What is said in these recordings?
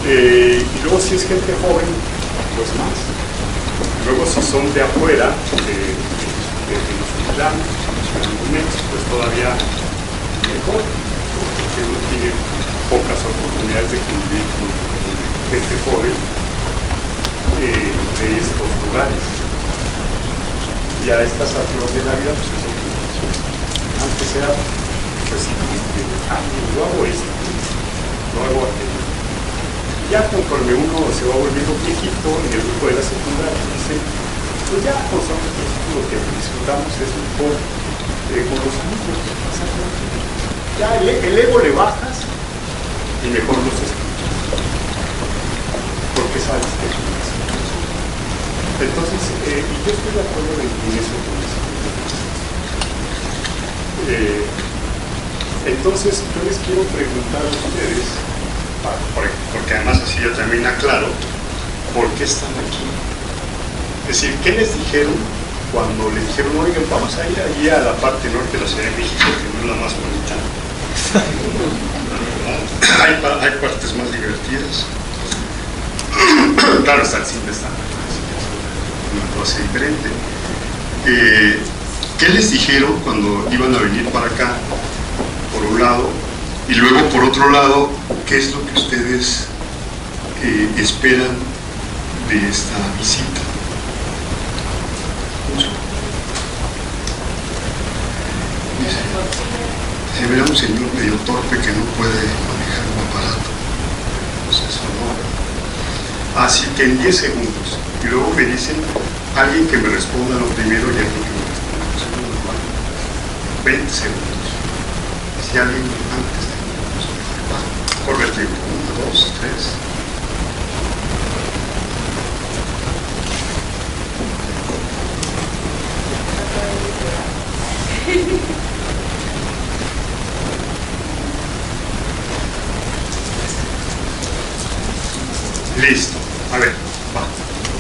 Y luego si es gente joven, pues más. Luego si son de afuera, de los planos, pues todavía mejor, porque uno tiene pocas oportunidades de convivir con gente joven de estos lugares. Y a estas alturas de la vida, pues eso que antes era, pues yo hago esto, no hago aquello. Ya conforme uno se va volviendo viejito en el grupo de la secundaria, dice, pues ya nosotros lo que disfrutamos es un poco con los amigos, ya el ego le bajas y mejor los escuchas, porque sabes que es una situación. Entonces, y yo estoy de acuerdo en eso con eso. Entonces, yo les quiero preguntar a ustedes, porque además así yo también aclaro, ¿por qué están aquí? Es decir, ¿qué les dijeron cuando les dijeron, oigan, vamos a ir allí a la parte norte de la Ciudad de México, que no es la más bonita? Hay partes más divertidas. Claro, está el cine, está una cosa diferente. ¿Qué les dijeron cuando iban a venir para acá, por un lado? Y luego, por otro lado, ¿qué es lo que ustedes esperan de esta visita? Se verá un señor medio torpe que no puede manejar un aparato. Pues eso no. Así que en 10 segundos. Y luego me dicen, alguien que me responda lo primero y alguien que me responda lo segundo. 20 segundos. Si alguien antes de corre el tiempo. 1, 2, 3. Listo. A ver, va.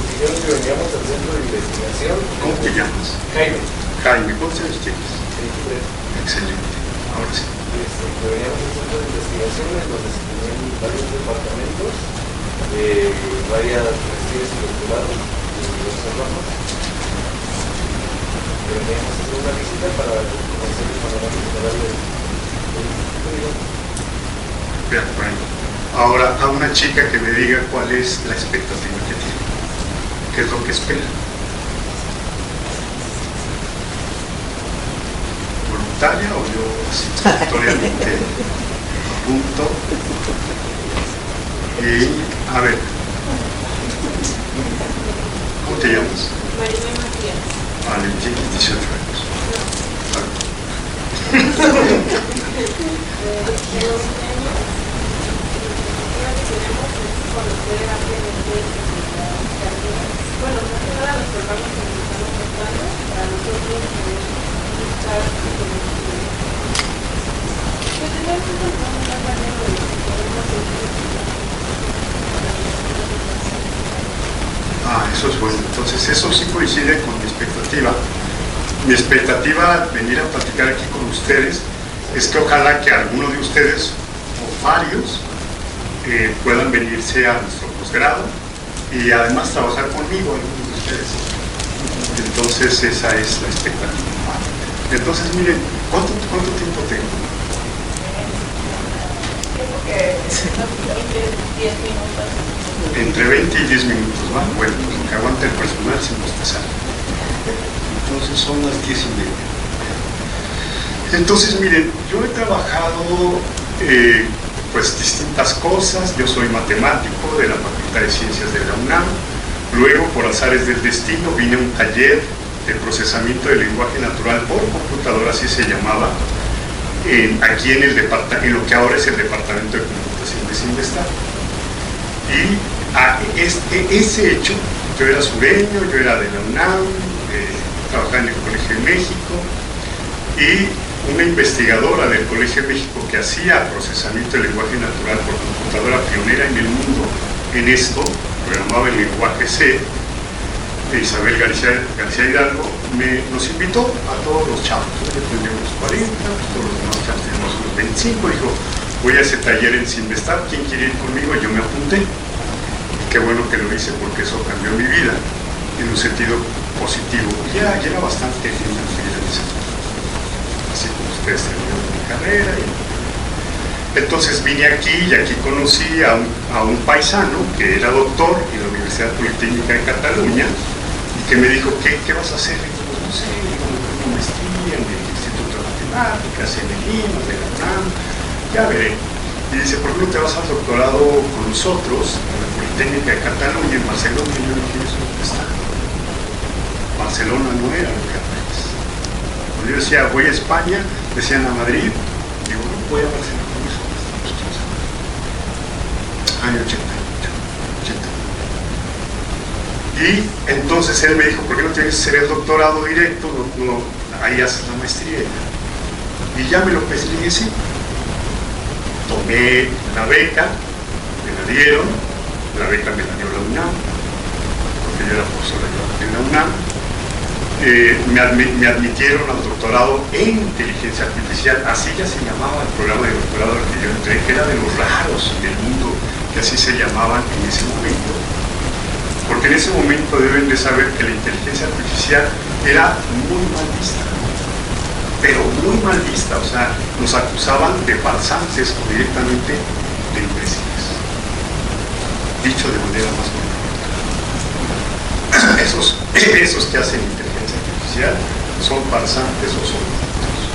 Dijeron que veníamos al centro de investigación. ¿Cómo te llamas? Jaime. Jaime, ¿cuántos años tienes? 23. Excelente. Ahora sí. Que veníamos al centro de investigación en donde se tenían varios departamentos, varias residencias y doctorados y observamos. Veníamos a hacer una visita para conocer el panorama general del instituto. Bien, bueno. Ahora, a una chica que me diga cuál es la expectativa que tiene, qué es lo que espera. ¿Voluntaria o yo aleatoriamente apunto? Y, a ver, ¿cómo te llamas? Maribel Matías. Vale, tienes 18 años. Conocer ampliamente bueno, más que nada los programas que nos estamos tratando para nosotros poder buscar pues tener un programa más variado de lo que podemos hacer. Eso es bueno. Entonces eso sí coincide con mi expectativa. Mi expectativa al venir a platicar aquí con ustedes es que ojalá que alguno de ustedes o varios puedan venirse a nuestro posgrado y además trabajar conmigo, algunos de ustedes. Entonces esa es la expectativa. Entonces miren, ¿cuánto tiempo tengo? Creo que 10 minutos. Entre 20 y 10 minutos, ¿va? Bueno, pues lo que aguanta el personal sin bostezar. Entonces son las 10:30. Entonces miren, yo he trabajado pues distintas cosas. Yo soy matemático de la Facultad de Ciencias de la UNAM. Luego, por azares del destino, vine a un taller de procesamiento del lenguaje natural por computadora, así se llamaba, aquí en lo que ahora es el Departamento de Computación de Cinvestar. Y ese hecho, yo era sureño, yo era de la UNAM, trabajaba en el Colegio de México, y una investigadora del Colegio de México que hacía procesamiento del lenguaje natural por computadora, pionera en el mundo en esto, programaba el lenguaje C, Isabel García Hidalgo, nos invitó a todos los chavos. Yo tenía unos 40, todos los demás chavos teníamos unos 25, dijo, voy a ese taller en Sinvestar, ¿quién quiere ir conmigo? Yo me apunté. Y qué bueno que lo hice porque eso cambió mi vida en un sentido positivo. Y era bastante lindo seguir en ese taller. Así como ustedes terminaron mi carrera. Entonces vine aquí y aquí conocí a un paisano que era doctor en la Universidad Politécnica de Cataluña y que me dijo, ¿qué vas a hacer? Y yo, no sé, una maestría en el Instituto de Matemáticas, en el IMA, de la UNAM, ya veré. Y dice, ¿por qué no te vas al doctorado con nosotros en la Politécnica de Cataluña, en Barcelona? Y yo le dije, ¿eso dónde está? Barcelona no era lo que antes. Cuando yo decía, voy a España, decían a Madrid, digo, no, voy a Barcelona. Año 88. Y entonces él me dijo, ¿por qué no tienes que hacer el doctorado directo? Ahí haces la maestría. Y ya me lo pedí, sí. Tomé la beca, me la dieron, la beca me la dio la UNAM, porque yo era profesor en la UNAM. Me admitieron al doctorado en inteligencia artificial, así ya se llamaba el programa de doctorado al que yo entré, que era de los raros del mundo, que así se llamaban en ese momento, porque en ese momento deben de saber que la inteligencia artificial era muy mal vista, pero muy mal vista, o sea, nos acusaban de farsantes o directamente de imbéciles, dicho de manera más bonita. Esos que hacen inteligencia artificial son farsantes o son tontos,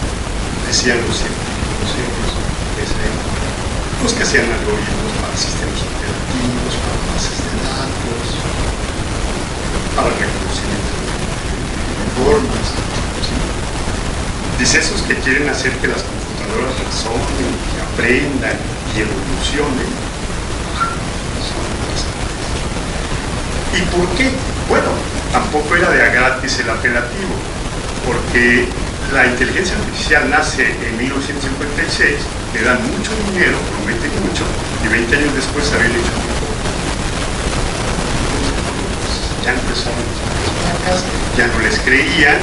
decían los científicos de esa época. Los que hacían algoritmos para sistemas operativos, para bases de datos, para reconocimiento de formas. ¿Sí? Dice, esos que quieren hacer que las computadoras razonen, que aprendan y evolucionen, son interesantes. ¿Y por qué? Bueno, tampoco era de a gratis el apelativo, porque la inteligencia artificial nace en 1956, le dan mucho dinero, prometen mucho, y 20 años después habían hecho muy poco. Ya empezaron las marcas, ya no les creían,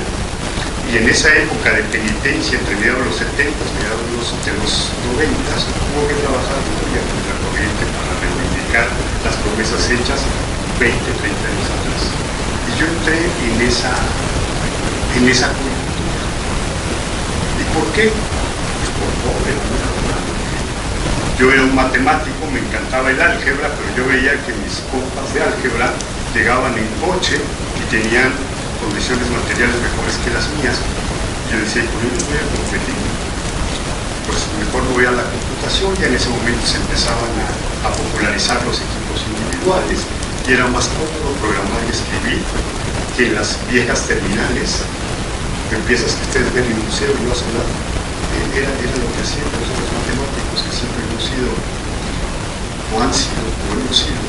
y en esa época de penitencia, entre mediados de los 70, mediados de los 90, hubo que trabajar muy a contracorriente para reivindicar las promesas hechas 20, 30 años atrás. Y yo entré en esa coyuntura. ¿Y por qué? Pues por pobre. Yo era un matemático, me encantaba el álgebra, pero yo veía que mis compas de álgebra llegaban en coche y tenían condiciones materiales mejores que las mías. Yo decía, con ellos voy a competir. Pues mejor me voy a la computación, y en ese momento se empezaban a popularizar los equipos individuales y era más cómodo programar y escribir que en las viejas terminales de piezas que ustedes ven en el museo y no hacen nada. Era lo que hacían los matemáticos, que siempre hemos sido, o han sido, o hemos sido,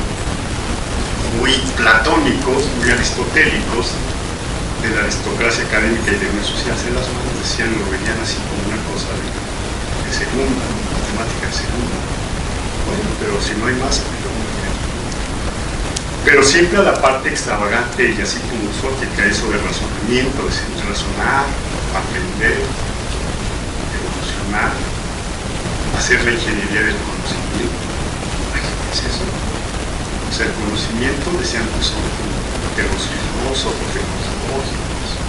muy platónicos, muy aristotélicos, de la aristocracia académica y de no ensuciarse las manos, decían, lo veían así como una cosa de segunda, matemática de segunda. Bueno, pero si no hay más, pues yo no quiero. Pero siempre a la parte extravagante y así como exótica, eso de razonamiento, de razonar, aprender, evolucionar, hacer la ingeniería del conocimiento. ¿Qué es eso? O sea, el conocimiento, decían que son de los filósofos, de los lógicos,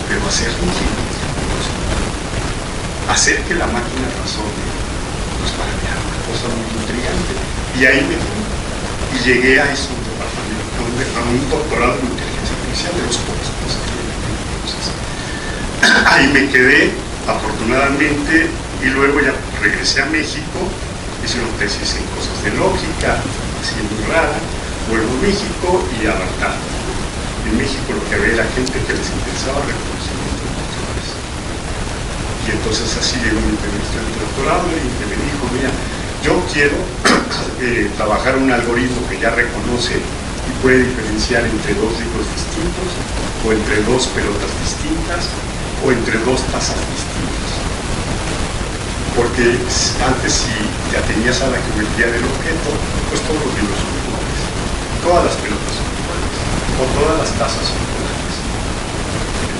pero hacer la ingeniería del conocimiento, hacer que la máquina razone, pues para mí era una cosa muy intrigante. Y ahí me fui. Y llegué a eso, a un doctorado en inteligencia artificial, de los pocos que entonces. Ahí me quedé, afortunadamente, y luego ya regresé a México, hice una tesis en cosas de lógica, así muy rara, vuelvo a México y a Bartal. En México lo que había era gente que les interesaba el reconocimiento de culturales. Y entonces así llegó mi entrevista de doctorado y me dijo, mira, yo quiero trabajar un algoritmo que ya reconoce y puede diferenciar entre dos libros distintos, o entre dos pelotas distintas, o entre dos tazas distintas. Porque antes, si ya tenías a la geometría del objeto, pues todos los libros son iguales, todas las pelotas son iguales, o todas las tazas son iguales.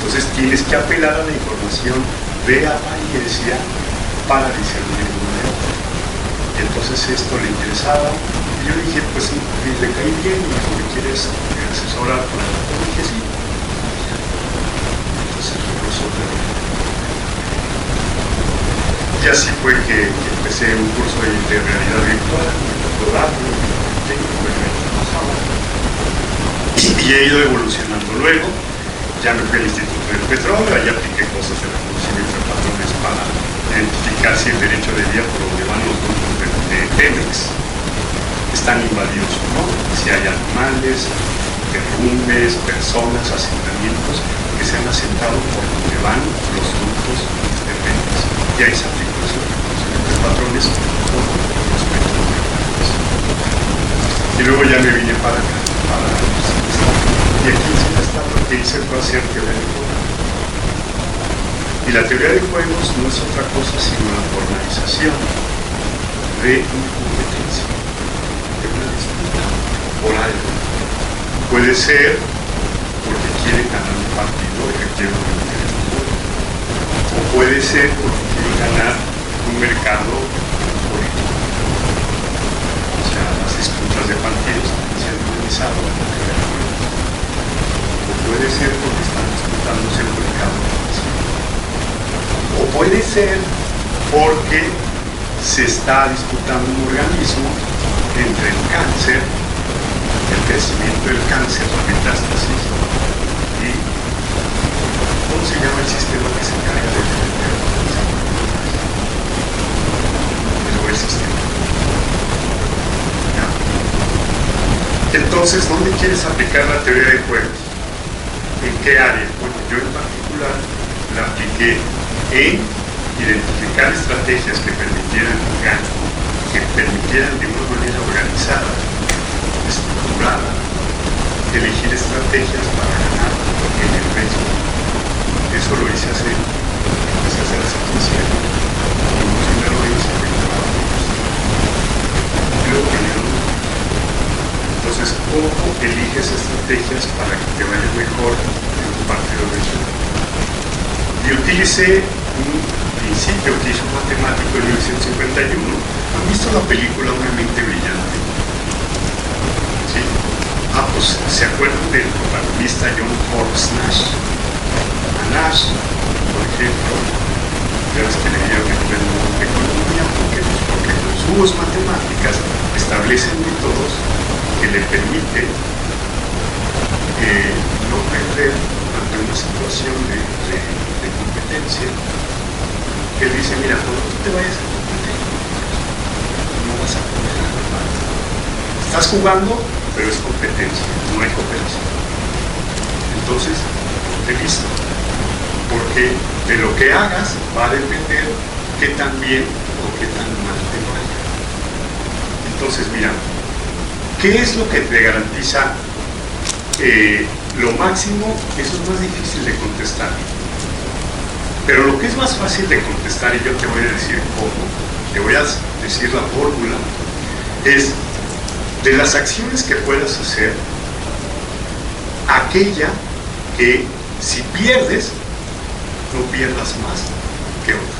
Entonces tienes que apelar a la información de apariencia para discernir uno de otro. Y entonces esto le interesaba. Y yo dije, pues sí, le caí bien, me dijo, ¿me quieres asesorar? Yo dije, sí. Entonces, y así fue que empecé un curso de realidad virtual, y he ido evolucionando. Luego ya me fui al Instituto del Petróleo, allá apliqué cosas de reconocimiento de patrones para identificar si el derecho de vía por donde van los grupos de Pemex están invadidos o no, si hay animales, derrumbes, personas, asentamientos que se han asentado por donde van los grupos de Pemex. Y ahí se aplicó ese reconocimiento de patrones por los petrodólares. Y luego ya me vine para acá, y aquí lo que hice fue hacer teoría de juegos. Y la teoría de juegos no es otra cosa sino la formalización de una competencia, de una disputa por algo. Puede ser porque quiere ganar un partido efectivo de interés público, o puede ser porque quiere ganar un mercado político. O sea, las disputas de partidos se han organizado en la teoría de juegos. O puede ser porque están disputándose el mercado. O puede ser porque se está disputando un organismo entre el cáncer, el crecimiento del cáncer, la metástasis, y ¿cómo se llama el sistema que se encarga de defender el cáncer? El sistema. ¿Ya? Entonces, ¿dónde quieres aplicar la teoría de juegos? ¿En qué área? Bueno, yo en particular la apliqué en identificar estrategias que permitieran de una manera organizada, estructurada, elegir estrategias para ganar en el riesgo. Eso lo hice hace las 15 años. Primero lo hice y luego genero. Entonces, ¿cómo eliges estrategias para que te vaya mejor en tu partido de juego? Y utilicé un principio que hizo un matemático en 1951. ¿Han visto la película Una mente brillante? ¿Sí? Pues ¿se acuerdan del protagonista John Forbes Nash? A Nash, por ejemplo, ya ves que le dieron el Nobel de Economía, porque con sus matemáticas establecen métodos que le permiten no perder ante una situación de competencia. Él dice, mira, cuando tú te vayas a competir, no vas a poder ganar. Estás jugando, pero es competencia, no hay cooperación. Entonces, ponte listo, porque de lo que hagas va a depender qué tan bien o qué tan mal te vaya. Entonces, mira, ¿qué es lo que te garantiza lo máximo? Eso es más difícil de contestar. Pero lo que es más fácil de contestar, y yo te voy a decir cómo, te voy a decir la fórmula, es de las acciones que puedas hacer, aquella que si pierdes, no pierdas más que otra.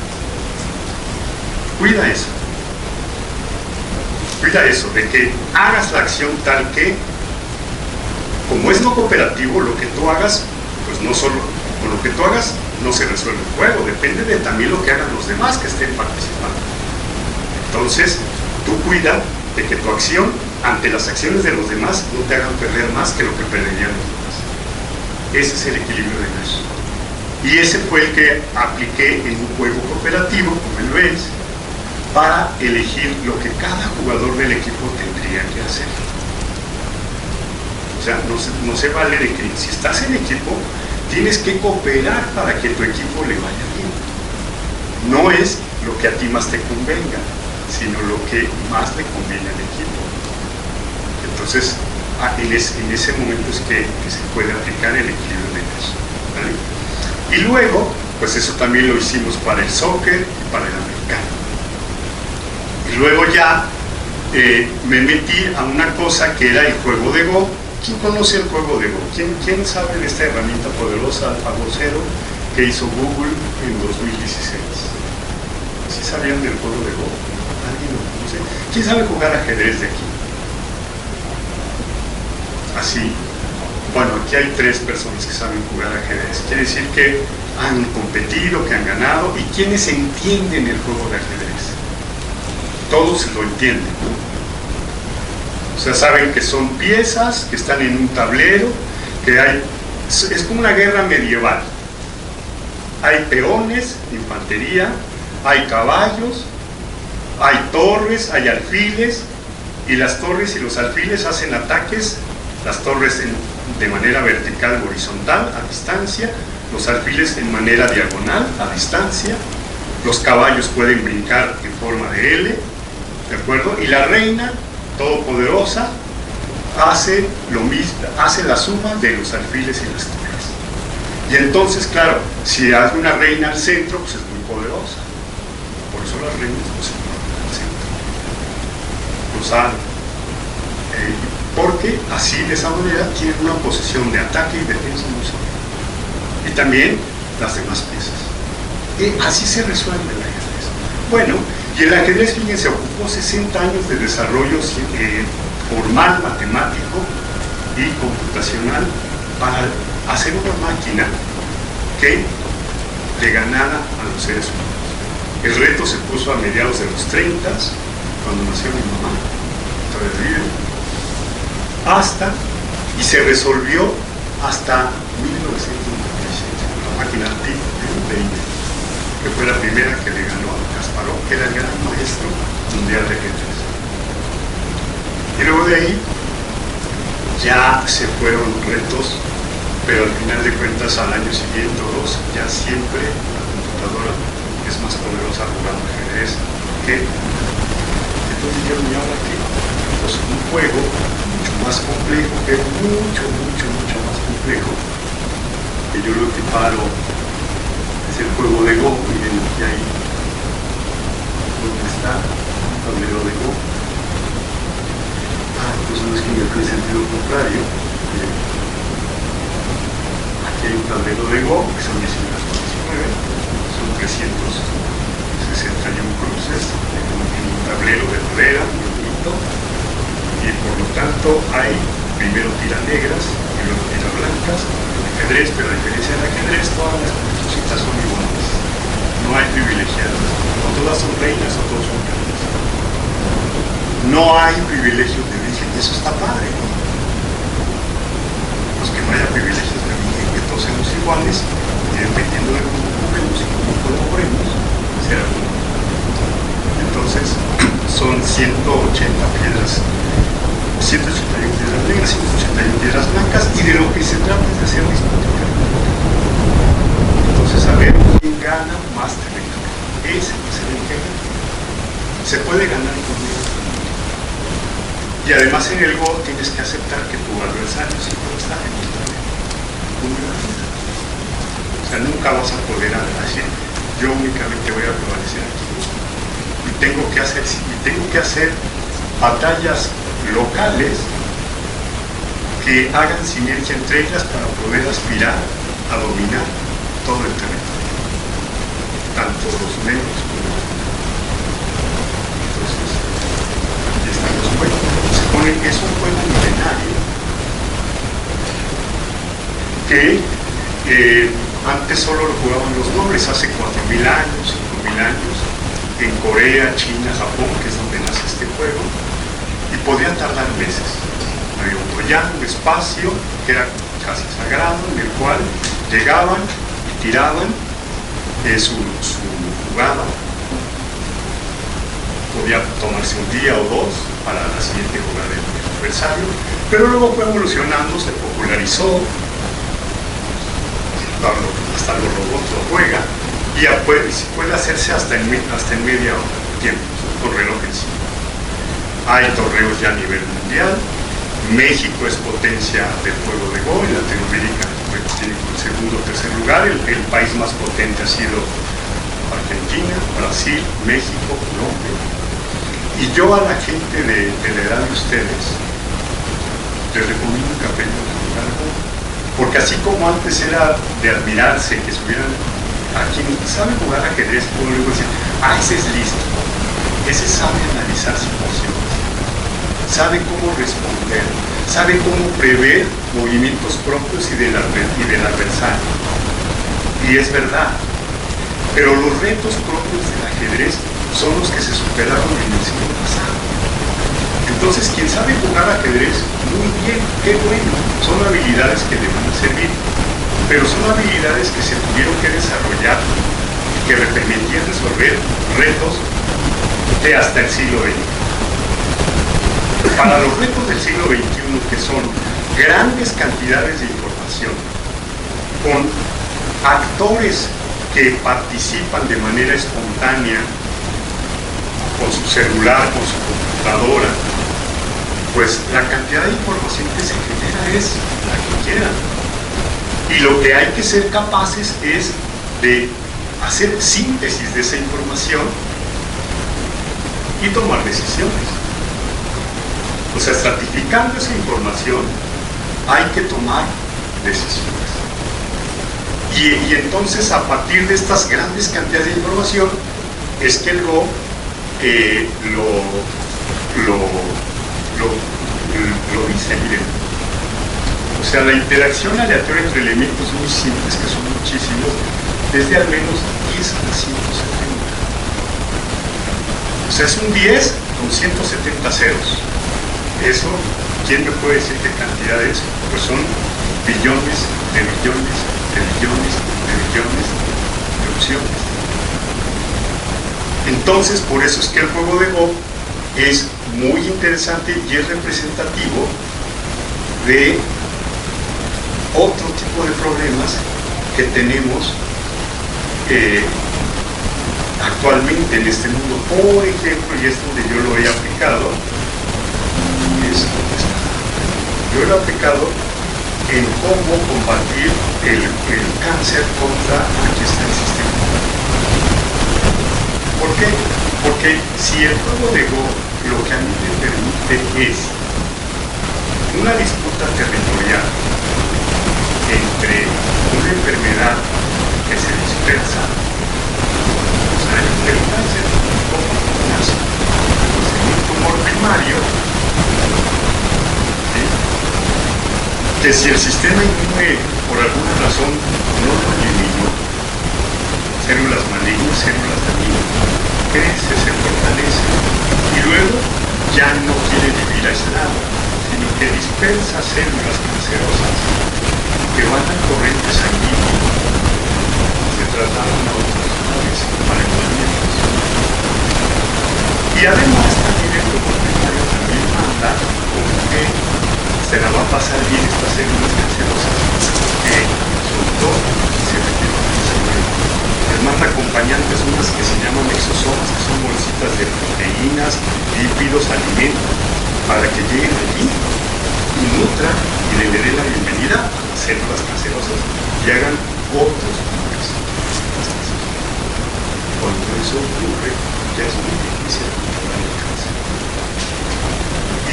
Cuida eso. Cuida eso, de que hagas la acción tal que, como es no cooperativo, lo que tú hagas, pues no solo, con lo que tú hagas no se resuelve el juego, depende de también lo que hagan los demás que estén participando. Entonces, tú cuida de que tu acción ante las acciones de los demás no te hagan perder más que lo que perderían los demás. Ese es el equilibrio de Nash. Y ese fue el que apliqué en un juego cooperativo, como el BES, para elegir lo que cada jugador del equipo tendría que hacer. O sea, no se vale de que si estás en equipo, tienes que cooperar para que tu equipo le vaya bien. No es lo que a ti más te convenga, sino lo que más le conviene al equipo. Entonces, en ese momento es que se puede aplicar el equilibrio de Nash, ¿vale? Y luego, pues eso también lo hicimos para el soccer y para el americano. Y luego ya me metí a una cosa que era el juego de Go. ¿Quién conoce el juego de Go? ¿Quién sabe de esta herramienta poderosa AlphaGo Zero que hizo Google en 2016? ¿Sí sabían del juego de Go? ¿Alguien lo conoce? ¿Quién sabe jugar ajedrez de aquí? Así. Bueno, aquí hay 3 personas que saben jugar ajedrez. Quiere decir que han competido, que han ganado, y quienes entienden el juego de ajedrez. Todos lo entienden, ¿no? O sea, saben que son piezas, que están en un tablero, que hay... Es como una guerra medieval. Hay peones, infantería, hay caballos, hay torres, hay alfiles, y las torres y los alfiles hacen ataques, las torres de manera vertical o horizontal, a distancia, los alfiles en manera diagonal, a distancia, los caballos pueden brincar en forma de L, ¿de acuerdo? Y la reina, todopoderosa, hace lo mismo, hace la suma de los alfiles y las torres. Y entonces, claro, si hay una reina al centro, pues es muy poderosa. Por eso las reinas pues, se ponen al centro. Lo saben. Porque así, de esa manera, tienen una posición de ataque y defensa muy sólida. Y también las demás piezas. Y así se resuelve el ajedrez. Bueno, y el ajedrez, fíjense, ocupó 60 años de desarrollo formal, matemático y computacional para hacer una máquina que le ganara a los seres humanos. El reto se puso a mediados de los 30, cuando nació mi mamá, todavía vive, y se resolvió hasta 1997, la máquina TIC-20, que fue la primera que le ganó a Kasparov, que era el gran maestro mundial de ajedrez. Y luego de ahí ya se fueron retos, pero al final de cuentas al año siguiente o 2 ya siempre la computadora es más poderosa jugando ajedrez que entonces yo me llamo aquí. Pues un juego mucho más complejo, que es mucho más complejo, que yo lo equiparo, es el juego de Go. Miren aquí ahí donde está un tablero de Go. Pues no es que me fue en sentido contrario. Aquí hay un tablero de Go, que son 19, son 361 cruces, en un tablero de madera, bonito, y por lo tanto hay primero tira negras y luego tira blancas, ajedrez, pero a diferencia del ajedrez, todas las cositas son iguales, no hay privilegiadas, o todas son reinas o todos son reinas. No hay privilegios de origen, y eso está padre, ¿no? Pues que no haya privilegios de origen, que todos seamos iguales, y dependiendo de cómo cobremos y cómo cobremos, será uno. Entonces, son 180 piedras, 181 piedras negras, 181 piedras blancas, y de lo que se trata es de hacer disputa. Entonces, a ver quién gana más territorio. Ese es el engendro. Se puede ganar con eso. Y además en el Go tienes que aceptar que tu adversario siempre está en el tablero. O sea, nunca vas a poder decir, yo únicamente voy a prevalecer aquí. Y tengo que hacer batallas locales que hagan sinergia entre ellas para poder aspirar a dominar todo el territorio, tanto los negros como los blancos. Entonces, aquí están los juegos. Se pone que es un juego milenario que antes solo lo jugaban los nobles, hace 4.000 años, 5.000 años, en Corea, China, Japón, que es donde nace este juego, y podía tardar meses. Había un troyano, un espacio que era casi sagrado, en el cual llegaban y tiraban su jugada. Podía tomarse un día o 2 para la siguiente jugada del adversario, pero luego fue evolucionando, se popularizó, hasta los robots lo juegan, y puede hacerse hasta en media hora, tiempo, con reloj encima. Hay torneos ya a nivel mundial. México es potencia del juego de Go, en Latinoamérica tiene el segundo o tercer lugar. El país más potente ha sido Argentina, Brasil, México, Colombia. Y yo a la gente de la edad de ustedes les recomiendo que aprendan a jugar Go, porque así como antes era de admirarse que subieran a quien sabe jugar ajedrez, puedo luego decir, ese es listo. ese sabe analizar situaciones, sabe cómo responder, sabe cómo prever movimientos propios y del adversario. Y es verdad, pero los retos propios del ajedrez son los que se superaron en el siglo pasado. Entonces, quien sabe jugar ajedrez, muy bien, qué bueno, son habilidades que le van a servir, pero son habilidades que se tuvieron que desarrollar y que permitían resolver retos de hasta el siglo XX. Para los retos del siglo XXI, que son grandes cantidades de información, con actores que participan de manera espontánea, con su celular, con su computadora, pues la cantidad de información que se genera es la que quieran. Y lo que hay que ser capaces es de hacer síntesis de esa información y tomar decisiones. O sea, estratificando esa información, hay que tomar decisiones. Y entonces, a partir de estas grandes cantidades de información, es que el Go lo dice, miren. O sea, la interacción aleatoria entre elementos muy simples, que son muchísimos, es de al menos 10 a 170. O sea, es un 10 con 170 ceros. Eso, ¿quién me puede decir qué cantidad es? Pues son billones de billones de billones de billones de opciones. Entonces, por eso es que el juego de Go es muy interesante y es representativo de otro tipo de problemas que tenemos actualmente en este mundo. Por ejemplo, y es donde yo lo he aplicado, yo lo he aplicado en cómo combatir el cáncer contra, aquí está el sistema. ¿Por qué? Porque si el juego de Go lo que a mí me permite es una disputa territorial entre una enfermedad que se dispersa, o sea, el cáncer como un tumor primario, ¿sí? Que si el sistema inmune por alguna razón no lo eliminó, células malignas, células dañinas, crece, se fortalece y luego ya no quiere vivir aislado, sino que dispersa células cancerosas que van al corriente sanguíneo, se trasladan a otras zonas para tratamientos. Y además también el tumor primario también manda con que se la va a pasar bien estas células cancerosas que sobre todo se refieren al cerebro. Les manda acompañantes, unas que se llaman exosomas, que son bolsitas de proteínas, lípidos, alimentos, para que lleguen allí y nutran y le den la bienvenida a las células cancerosas y hagan otros tumores. Cuando eso ocurre, ya es muy difícil controlar el cáncer.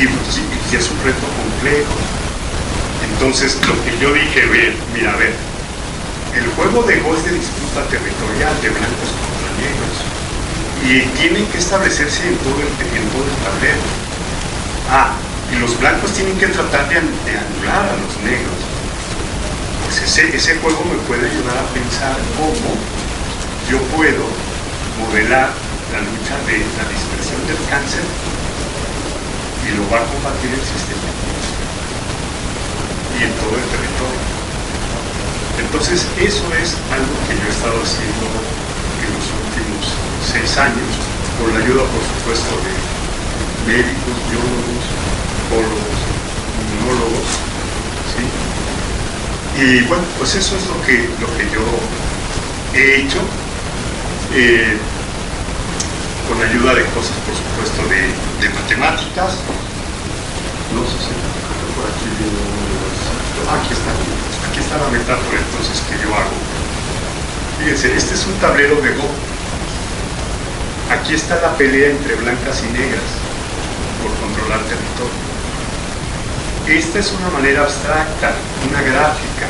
Y pues, sí, es un reto complejo. Entonces, lo que yo dije, mira, el juego de Go es de disputa territorial de blancos contra negros y tienen que establecerse en todo el tablero. Y los blancos tienen que tratar de anular a los negros. Pues ese juego me puede ayudar a pensar cómo yo puedo modelar la lucha de la dispersión del cáncer y lo va a combatir el sistema y en todo el territorio. Entonces, eso es algo que yo he estado haciendo en los últimos 6 años, con la ayuda, por supuesto, de médicos, biólogos, psicólogos, inmunólogos, ¿sí? Y bueno, pues eso es lo que yo he hecho, con la ayuda de cosas, por supuesto, de matemáticas. No sé si por aquí aquí está la metáfora entonces que yo hago. Fíjense, este es un tablero de Go. Aquí está la pelea entre blancas y negras por controlar territorio. Esta es una manera abstracta, una gráfica,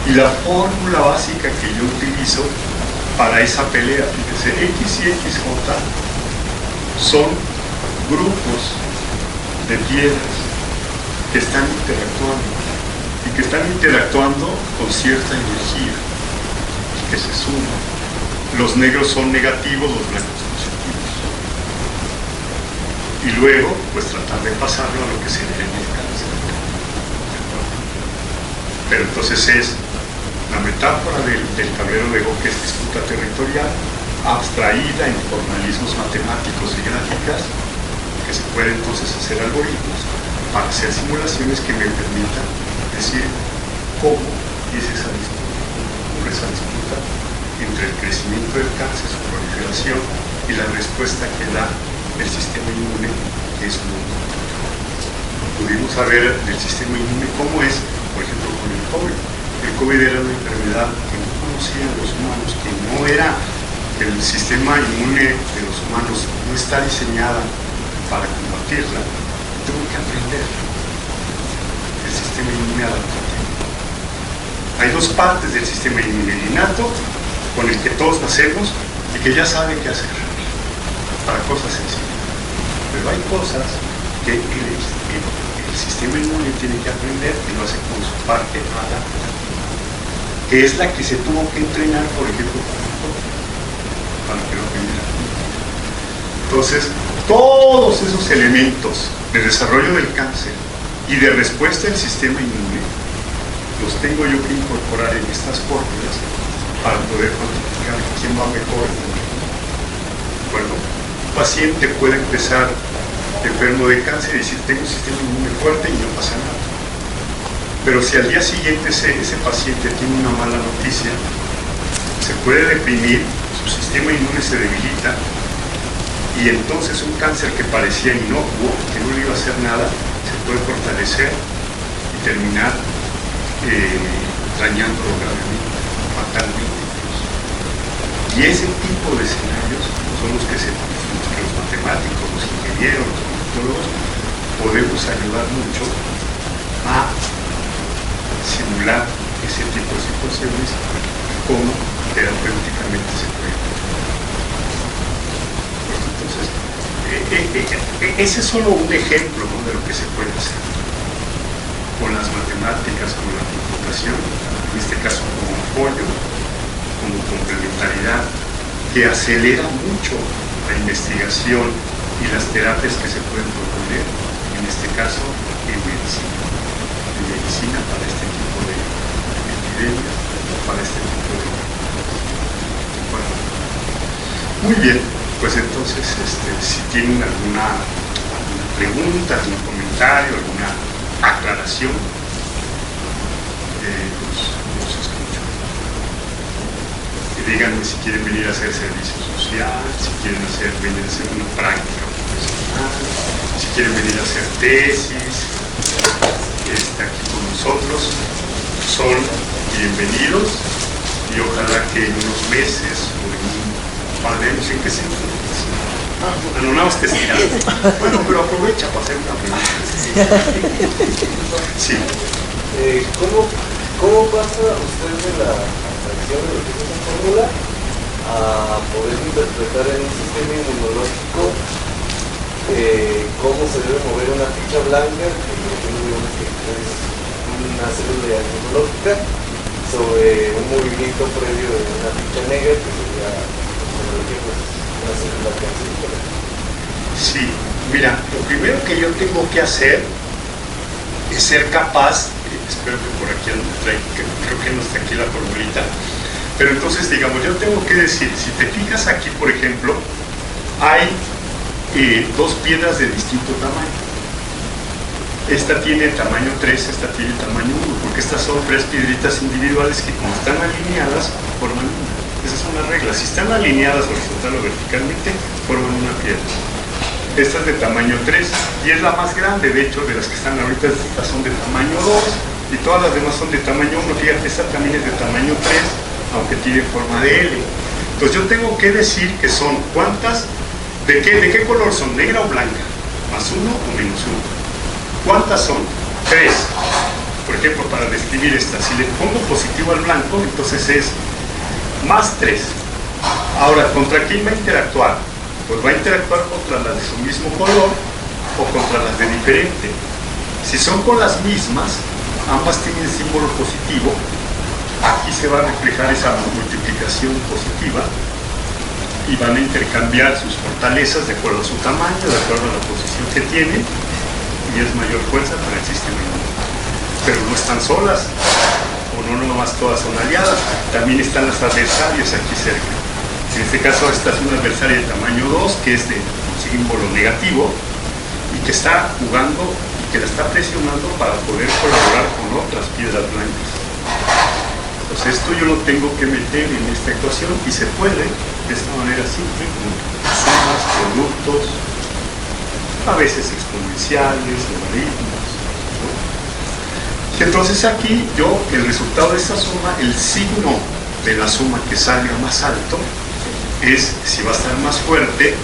y la fórmula básica que yo utilizo para esa pelea, fíjense, X y XJ son grupos de piedras que están interactuando y que están interactuando con cierta energía y que se suman. Los negros son negativos, los blancos positivos. Y luego, pues tratar de pasarlo a lo que sería en el cáncer. Pero entonces es la metáfora del tablero de Go, que es disputa territorial, abstraída en formalismos matemáticos y gráficas, que se puede entonces hacer algoritmos para hacer simulaciones que me permitan decir cómo es esa disputa, cómo esa disputa entre el crecimiento del cáncer, su proliferación y la respuesta que da el sistema inmune, que es muy importante. Pudimos saber del sistema inmune cómo es, por ejemplo, con el COVID. El COVID era una enfermedad que no conocían los humanos, que no era, que el sistema inmune de los humanos no está diseñada para combatirla. Tengo que aprender el sistema inmune adaptativo. Hay dos partes del sistema inmune: el innato, con el que todos nacemos y que ya sabe qué hacer para cosas sencillas. Pero hay cosas que el sistema inmune tiene que aprender, y lo hace con su parte adaptativa, que es la que se tuvo que entrenar, por ejemplo, para que lo aprendiera. Entonces, todos esos elementos de desarrollo del cáncer y de respuesta del sistema inmune los tengo yo que incorporar en estas fórmulas para poder cuantificar quién va mejor. Bueno, un paciente puede empezar enfermo de cáncer y decir: tengo un sistema inmune fuerte, y no pasa nada. Pero si al día siguiente ese paciente tiene una mala noticia, se puede deprimir, su sistema inmune se debilita, y entonces un cáncer que parecía inocuo, que no le iba a hacer nada, se puede fortalecer y terminar dañándolo gravemente, fatalmente incluso. Y ese tipo de escenarios son los que los matemáticos, los ingenieros, los biólogos podemos ayudar mucho a simular ese tipo de situaciones, cómo terapéuticamente se puede. Entonces, ese es solo un ejemplo, ¿no?, de lo que se puede hacer con las matemáticas, con la computación, en este caso como apoyo, como complementariedad, que acelera mucho la investigación y las terapias que se pueden proponer, en este caso en medicina para este tipo de epidemias, para este tipo de... Bueno, muy bien, pues entonces si tienen alguna pregunta, algún comentario, alguna aclaración, los escucho. Y díganme si quieren venir a hacer servicio social, si quieren venir a hacer una práctica profesional, si quieren venir a hacer tesis, aquí con nosotros, son bienvenidos, y ojalá que en unos meses o en un par de años, ¿en qué sentido? Bueno, no estés mirando. Bueno, pero aprovecha para hacer una pregunta. Sí. ¿Cómo pasa usted de la abstracción de lo que es una fórmula a poder interpretar en un sistema inmunológico cómo se debe mover una ficha blanca, que es una célula inmunológica, sobre un movimiento previo de una ficha negra, que sería una célula cancerígena? Sí, mira, lo primero que yo tengo que hacer es ser capaz, espero que por aquí creo que no está aquí la formulita, pero entonces digamos, yo tengo que decir, si te fijas aquí, por ejemplo, hay dos piedras de distinto tamaño. Esta tiene tamaño 3, esta tiene tamaño 1, porque estas son tres piedritas individuales que, como están alineadas, forman una. Esas son las reglas. Si están alineadas horizontal o verticalmente, forman una piedra. Esta es de tamaño 3 y es la más grande, de hecho, de las que están ahorita. Estas son de tamaño 2 y todas las demás son de tamaño 1. Fíjate, esta también es de tamaño 3, aunque tiene forma de L. Entonces yo tengo que decir que son ¿cuántas? ¿De qué color son? ¿Negra o blanca? ¿Más 1 o menos 1? ¿Cuántas son? 3. Por ejemplo, para describir esta, si le pongo positivo al blanco, entonces es más 3. Ahora, ¿contra quién va a interactuar? pues va a interactuar contra las de su mismo color o contra las de diferente. Si son con las mismas, ambas tienen símbolo positivo, aquí se va a reflejar esa multiplicación positiva y van a intercambiar sus fortalezas de acuerdo a su tamaño, de acuerdo a la posición que tienen, y es mayor fuerza para el sistema inmune. Pero no están solas, o no nomás todas son aliadas, también están las adversarias aquí cerca. En este caso esta es una adversaria de tamaño 2, que es de símbolo negativo, y que está jugando y que la está presionando para poder colaborar con otras piedras blancas. Pues esto yo lo tengo que meter en esta ecuación y se puede de esta manera simple, con sumas, productos, a veces exponenciales, logaritmos, ¿no? Y entonces aquí yo, el resultado de esta suma, el signo de la suma que salga más alto, es si va a estar más fuerte.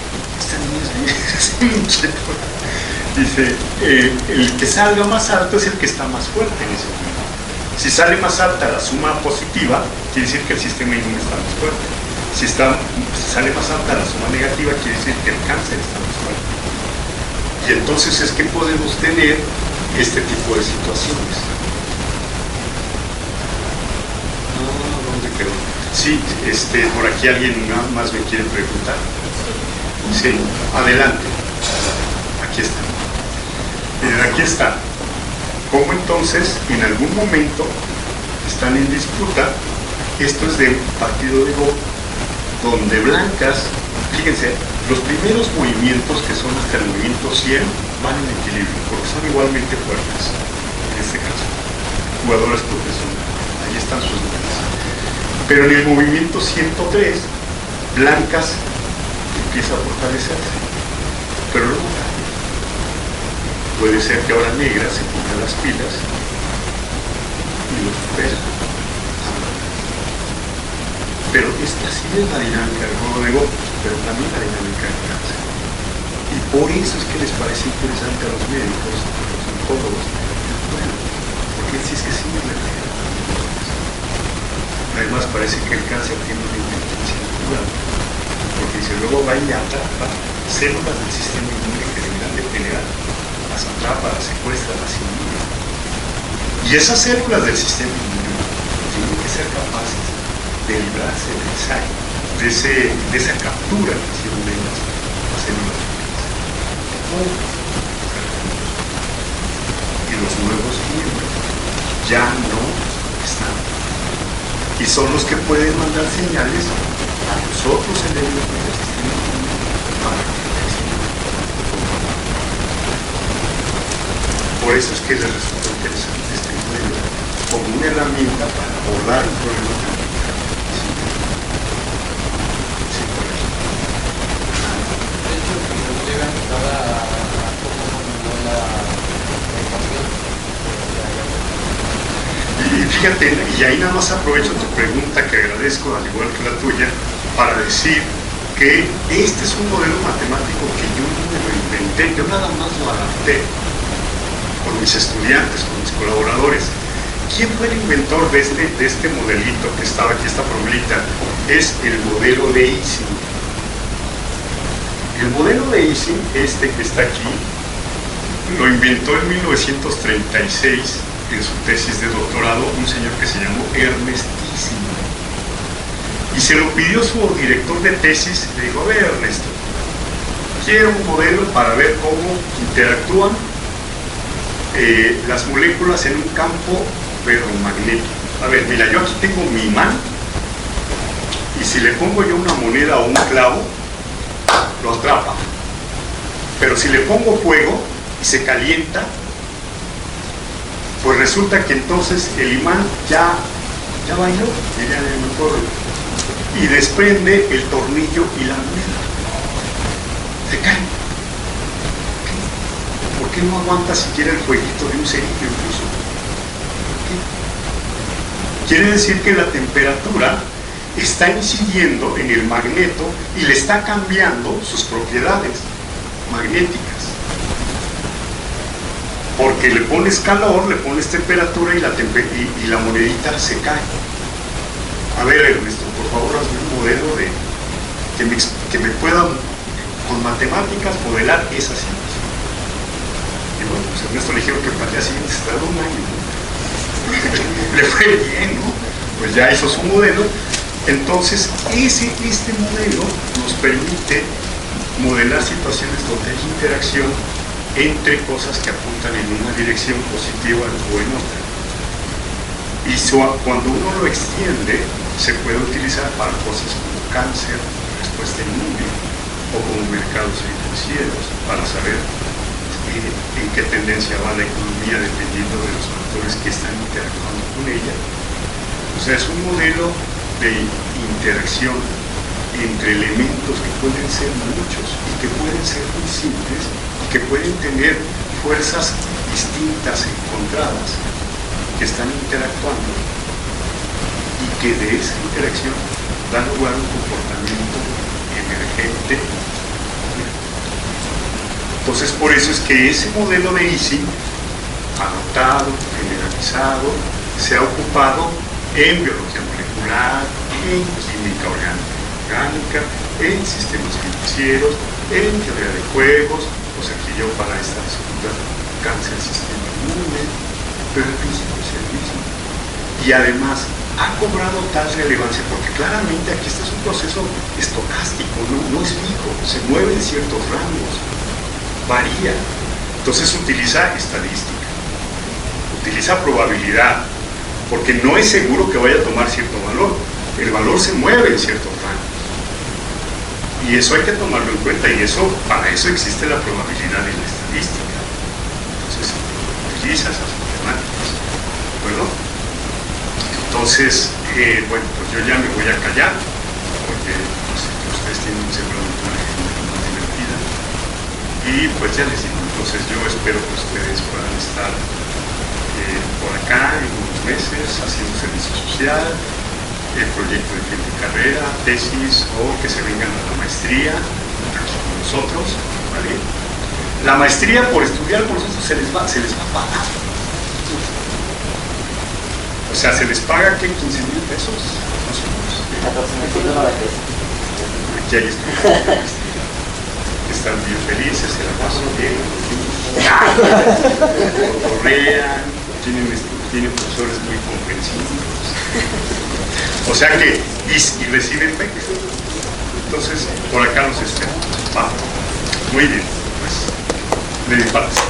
Esta niña es bien inquieta. Dice, el que salga más alto es el que está más fuerte en ese momento. Si sale más alta la suma positiva, quiere decir que el sistema inmune está más fuerte. Si sale más alta la suma negativa, quiere decir que el cáncer está más fuerte. Y entonces es que podemos tener este tipo de situaciones. ¿Dónde quedó? Sí, por aquí alguien más me quiere preguntar. Sí, adelante. Aquí está. Miren, aquí está. Como entonces en algún momento están en disputa, esto es de un partido de Go, donde blancas, fíjense, los primeros movimientos que son hasta el movimiento 100 van en equilibrio, porque son igualmente fuertes, en este caso, jugadoras profesionales, ahí están sus nombres. Pero en el movimiento 103, blancas empieza a fortalecerse, pero no. Puede ser que ahora negra se ponga las pilas y lo supera. Pero esta sí es la dinámica del juego de Go, pero también la dinámica del cáncer. Y por eso es que les parece interesante a los médicos, a los oncólogos, bueno, porque si es que sí es la realidad. Además parece que el cáncer tiene una inteligencia natural, porque dice, luego va y atrapa células del sistema inmune que deberán de generar. Las atrapa, las secuestra, las inhibe. Y esas células del sistema inmune tienen que ser capaces de librarse de esa captura que hicieron de las células. Y los nuevos miembros ya no están. Y son los que pueden mandar señales a los otros elementos del sistema inmune para que por eso es que les resulta interesante este modelo como una herramienta para abordar un problema tan complicado. Sí, por eso. De hecho, que nos llegan cada poco la ecuación. Y fíjate, y ahí nada más aprovecho tu pregunta, que agradezco al igual que la tuya, para decir que este es un modelo matemático que yo no me lo inventé, yo nada más lo adapté con mis estudiantes, con mis colaboradores. ¿Quién fue el inventor de este modelito que estaba aquí, esta formulita? Es el modelo de Ising. El modelo de Ising, este que está aquí, lo inventó en 1936 en su tesis de doctorado un señor que se llamó Ernest Ising. Y se lo pidió su director de tesis, le dijo, a ver Ernesto, quiero un modelo para ver cómo interactúan las moléculas en un campo ferromagnético. A ver, mira, yo aquí tengo mi imán y si le pongo yo una moneda o un clavo, lo atrapa. Pero si le pongo fuego y se calienta, pues resulta que entonces el imán ya bailó, dirían en el motor, y desprende el tornillo y la moneda. Se cae. ¿Por qué no aguanta siquiera el fueguito de un cerillo incluso? ¿Por qué? Quiere decir que la temperatura está incidiendo en el magneto y le está cambiando sus propiedades magnéticas. Porque le pones calor, le pones temperatura y la monedita se cae. A ver, Ernesto, por favor, hazme un modelo que me pueda con matemáticas modelar esa situación. Y bueno, pues Ernesto le dijeron que para el día siguiente se tardó un año, ¿no? Le fue bien, ¿no? Pues ya hizo su modelo. Entonces, este modelo nos permite modelar situaciones donde hay interacción entre cosas que apuntan en una dirección positiva o en otra. Y cuando uno lo extiende, se puede utilizar para cosas como cáncer, respuesta inmune, o como mercados financieros, para saber en qué tendencia va la economía dependiendo de los factores que están interactuando con ella. O sea, es un modelo de interacción entre elementos que pueden ser muchos y que pueden ser muy simples y que pueden tener fuerzas distintas, encontradas, que están interactuando y que de esa interacción dan lugar a un comportamiento emergente. Entonces, por eso es que ese modelo de Ising, adoptado, generalizado, se ha ocupado en biología molecular, en química orgánica, en sistemas financieros, en teoría de juegos, o sea que yo para esta disputa cáncer sistema inmune, pero el principio es el mismo. Y además ha cobrado tal relevancia porque claramente aquí este es un proceso estocástico, no es fijo, se mueve en ciertos rangos, varía. Entonces utiliza estadística, utiliza probabilidad, porque no es seguro que vaya a tomar cierto valor. El valor se mueve en ciertos rangos. Y eso hay que tomarlo en cuenta, y eso, para eso existe la probabilidad y la estadística. Entonces, utiliza esas matemáticas, ¿de acuerdo? Entonces, bueno, pues yo ya me voy a callar, porque pues, ustedes tienen seguramente una agenda más divertida. Y pues ya les digo, entonces yo espero que ustedes puedan estar por acá en unos meses haciendo servicio social, el proyecto de fin de carrera, tesis, o que se vengan a la maestría aquí con nosotros, ¿vale? La maestría por estudiar por nosotros se les va a pagar. O sea, se les paga ¿qué? 15,000 pesos, más o menos. Aquí hay estudiantes que están bien felices, se la pasan bien, correan, tienen profesores muy comprensivos. O sea que, y reciben becas. Entonces, por acá los esperamos. Va. Muy bien, pues, de mi parte.